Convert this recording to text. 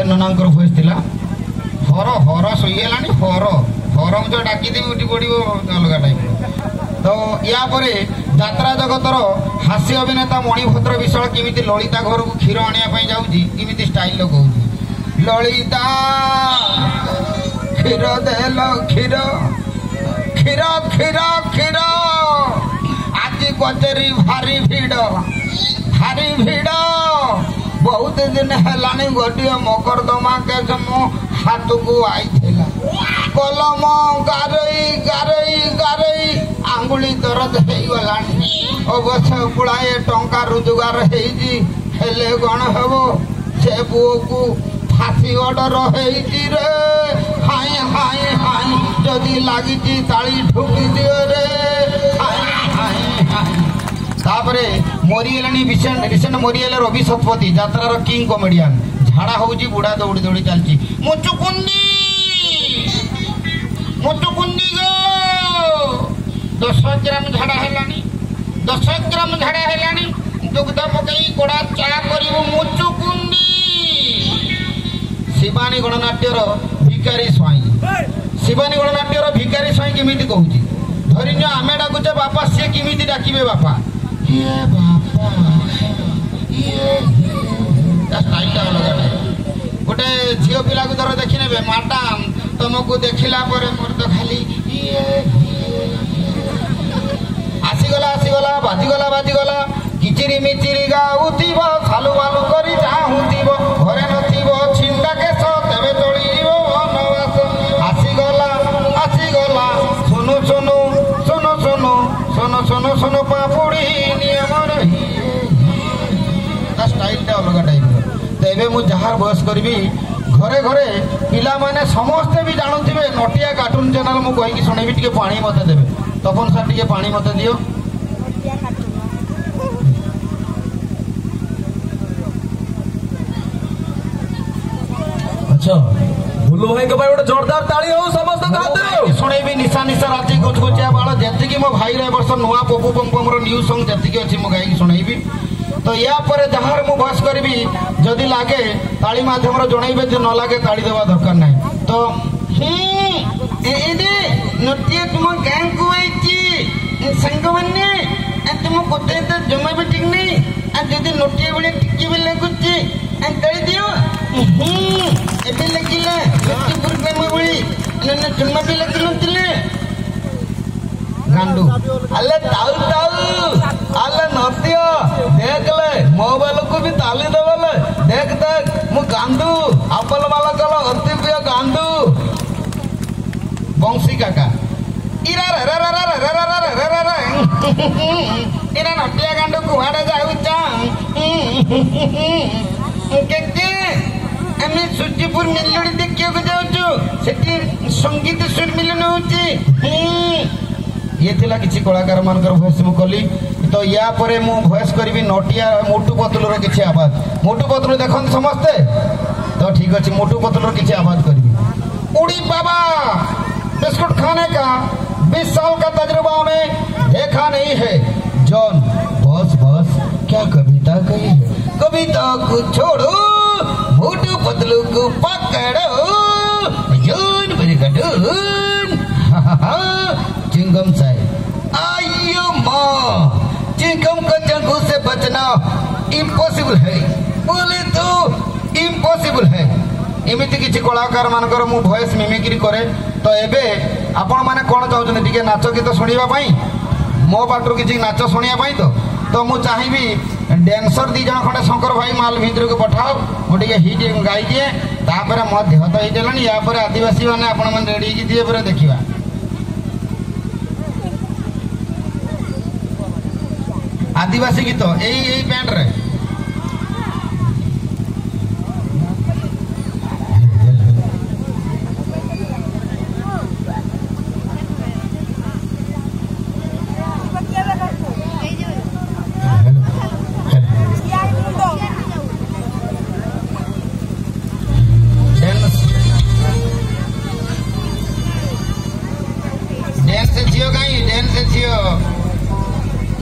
ननांकर भोज थिला हर हर शोईगलानी हर हर मुझे डाकिदेवी उठी पड़ो अलग टाइप। तो या परे यात्रा जगतर हास्य अभिनेता मणिभद्र विशाल किमिति ललिता घर को क्षीर आने जाऊँगी किमिति स्टाइल कहूँ ललिता क्षीर देल क्षीर क्षीर क्षीर क्षीर आज कचेरी भारी भिड़ बहुत दिन है गोटे मकरदमा केस मो हाथ को आई कलम गारई गारई गारई आंगुली दर्द हो गला अवश्य पुड़ाए टंका रोजगार हेले कौन हम से पुओ को फांसी ऑर्डर रे हाय हाय हाय जदि लगी ताली ठुकी दियो रे हाय हाय हाय। तापरे मरीगले रिसेंट मरीगले रवि शतपथी यात्रार किंग कमेडियन झाड़ा होउची बुढ़ा दौड़ी दौड़ी चलची मुचुकुंदी गो 10 ग्राम झाड़ा हेलानी 10 ग्राम झाड़ा हेलानी दुग्ध पकई कोड़ा चा करिवो मुचुकुंदी। शिवानी गणनाट्यर भिकारी स्वाई शिवानी गणनाट्यर भिकारी स्वाई किमिति कहूची धरिन्य आमे डाकुचे बापा से किमिति डाकिबे बापा ये बापा ये स्टाइल अलग गोटे झील पिला को धर देखी ने मैडम तुमको देखला मोर तो खाली आसीगला बाजीगला किचिरी मिचिरी गाउथिब सालु बालु करी चाहुथिब घरे नथिब छिंदा केस तेबे चली जीवो वनवास आसीगला सुनु सुनु सुनु सुनु सुनु सुनु सुनु पापुड़ी नियम स्टाइल अलग टाइप। तेबे मु जहार बयस करी घरे घरे पिला माने समस्ते भी जानुथिबे नटिया कार्टून चैनल मु कहि सुनेबी टिके पानी मते देबे तपन सर टिके पानी मते दियो। अच्छा भुल्लू भाई के गोटे जोरदार ताली हो समस्त शुणेबी निशा निशा राति गुचगुचिया बाल जी मो भाई वर्ष नुआ पपु पम्पम न्यू सॉन्ग जी अच्छी मु गाई शुणेबी। तो या पर जहार मु भस करी जदि लगे ताली माध्यम जनइबे जो न लगे ताली देवा दरकार ना। तो नोटिया तुम गाँ को सांग मैंने तुम कोटे तो जमा भी ठीक नहीं जदि नोटिया बड़े टिकी भी लगुचे ताली दियो एबे लगिला प्रोग्राम बड़ी जमा भी लगिले गांडू अल्ले ताऊ अल्ले नतिया देख ले मोबाइल को भी ताली देवले देख मु गांडू अपल वाला कल अति प्रिय गांडू बंशी काका इरा रे रे रे रे रे रे रे रे इरा नतिया गांडू कुआडे जाउचा के आम सूर्यपुर मिलनी देखा जाऊँ से संगीत सुरमिलन हो ये थिला किसी कलाकार मानकर भॉइस मु कली। तो या परे मु भॉइस करी नटिया मोटू पतलूर किसी आवाज मोटू पतलू देखते समस्ते। तो ठीक अच्छे मोटू पतलूर किसी आवाज करी उड़ी बाबा बिस्कुट खाने का 20 साल का तजुर्बा में देखा नहीं है जॉन बस बस क्या कविता कही है कविता को छोड़ो मोटू पतलू को पकड़ो जॉन चिंगम साहब आयो माँ चिंगम का चंगू से बचना इम्पॉसिबल है बोले तो इम्पॉसिबल है। एमती किसी कलाकार मानकर मु वॉइस मिमिक्री करे। तो एबे आपण माने कौन चाहते टिके नाच गीत शुणा मो पाटू किसी नाच शुणा तो मु चाहिए डांसर 2 जन खंडे शंकर भाई माल भितर को पठाओ मुझे हिट गाई दिए तापर मो देह तो हिटेलानी या आदिवासी मैंने आपण मैंने रेडी दिए पर देखा आदिवासी गीत यही पैंट रे ଝିଅ କାହିଁ ଡ୍ୟାନ୍ସ